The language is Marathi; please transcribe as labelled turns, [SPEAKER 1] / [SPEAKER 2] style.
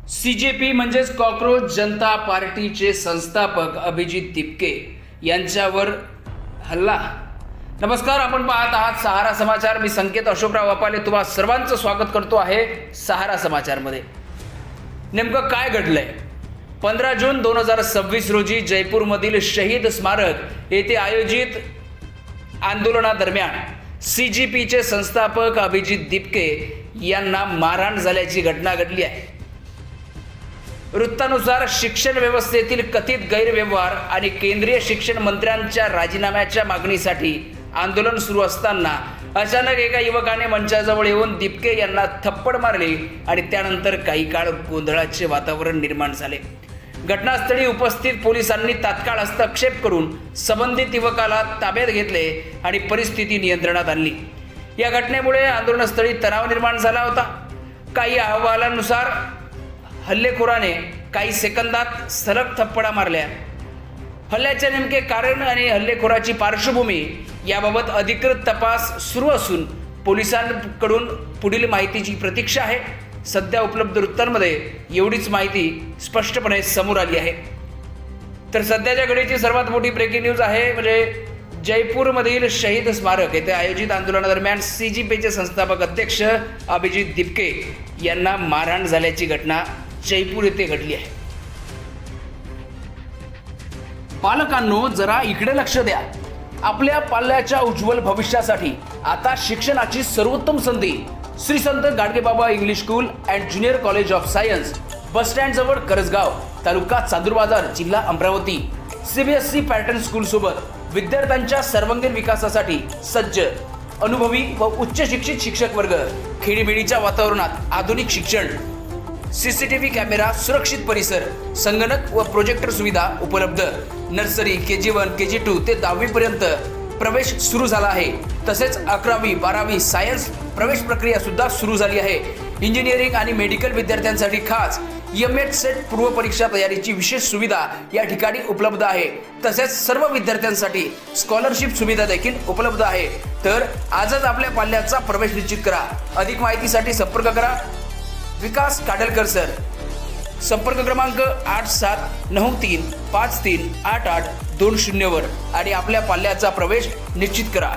[SPEAKER 1] सीजेपी म्हणजेच कॉक्रोच जनता पार्टीचे संस्थापक अभिजित दिपके यांच्यावर हल्ला। नमस्कार, आपण पाहत आहात सहारा समाचार। मी संकेत अशोकराव वापाले तुम्हा सर्वांचं स्वागत करतो आहे सहारा समाचारमध्ये। नेमकं काय घडलंय? 15 जून 2026 रोजी जयपूरमधील शहीद स्मारक येथे आयोजित आंदोलनादरम्यान सीजेपीचे संस्थापक अभिजित दिपके यांना मारहाण झाल्याची घटना घडली आहे। वृत्तानुसार शिक्षण व्यवस्थेतील कथित गैरव्यवहार आणि केंद्रीय शिक्षण मंत्र्यांच्या राजीनाम्याच्या मागणीसाठी आंदोलन सुरू असताना अचानक एका युवकाने मंचाजवळ येऊन दिपके यांना थप्पड मारली आणि त्यानंतर काही काळ गोंधळाचे वातावरण निर्माण झाले। घटनास्थळी उपस्थित पोलिसांनी तात्काळ हस्तक्षेप करून संबंधित युवकाला ताब्यात घेतले आणि परिस्थिती नियंत्रणात आणली। या घटनेमुळे आंदोलनस्थळी तणाव निर्माण झाला होता। काही अहवालानुसार हल्लेखोराने काही सेकंदात सलग थप्पडा मारल्या। हल्ल्याचे नेमके कारण आणि हल्लेखोराची पार्श्वभूमी याबाबत अधिकृत तपास सुरू असून पोलिसांकडून पुढील माहितीची प्रतीक्षा आहे। सध्या उपलब्ध वृत्तांमध्ये एवढीच माहिती स्पष्टपणे समोर आली आहे। तर सध्याच्या घडीची सर्वात मोठी ब्रेकिंग न्यूज आहे, म्हणजे जयपूरमधील शहीद स्मारक येथे आयोजित आंदोलनादरम्यान सीजेपीचे संस्थापक अध्यक्ष अभिजित दिपके यांना मारहाण झाल्याची घटना जयपूर येथे घडली आहे। पालकांनो, जरा इकडे लक्ष द्या। आपल्या पाल्याच्या उज्ज्वल भविष्यासाठी आता शिक्षणाची सर्वोत्तम संधी Shri Sant Gadgebaba English school and junior college of science, bus stand जवळ करसगाव, तालुका चांदूरबाजार, जिल्हा अमरावती। सीबीएसई पॅटर्न स्कूल सोबत विद्यार्थ्यांच्या सर्वांगीण विकासासाठी सज्ज, अनुभवी व उच्च शिक्षित शिक्षक वर्ग, खेडीमेडीच्या वातावरणात आधुनिक शिक्षण, सीसीटीव्ही कॅमेरा, सुरक्षित परिसर, संगणक व प्रोजेक्टर सुविधा उपलब्ध। नर्सरी, KG1, KG2 ते 10वी पर्यंत प्रवेश सुरू झाला आहे। तसेच 11वी 12वी सायन्स प्रवेश प्रक्रिया सुद्धा सुरू झाली आहे। इंजिनिअरिंग आणि मेडिकल विद्यार्थ्यांसाठी खास EMET सेट पूर्व परीक्षा तयारीची विशेष सुविधा या ठिकाणी उपलब्ध आहे। तसेच सर्व विद्यार्थ्यांसाठी स्कॉलरशिप सुविधा देखील उपलब्ध आहे। तर आजच आपल्या पाल्याचा प्रवेश निश्चित करा। अधिक माहितीसाठी संपर्क करा विकास काडलकर सर। संपर्क क्रमांक 8793538820 वर आणि आपल्या पाल्याचा प्रवेश निश्चित करा।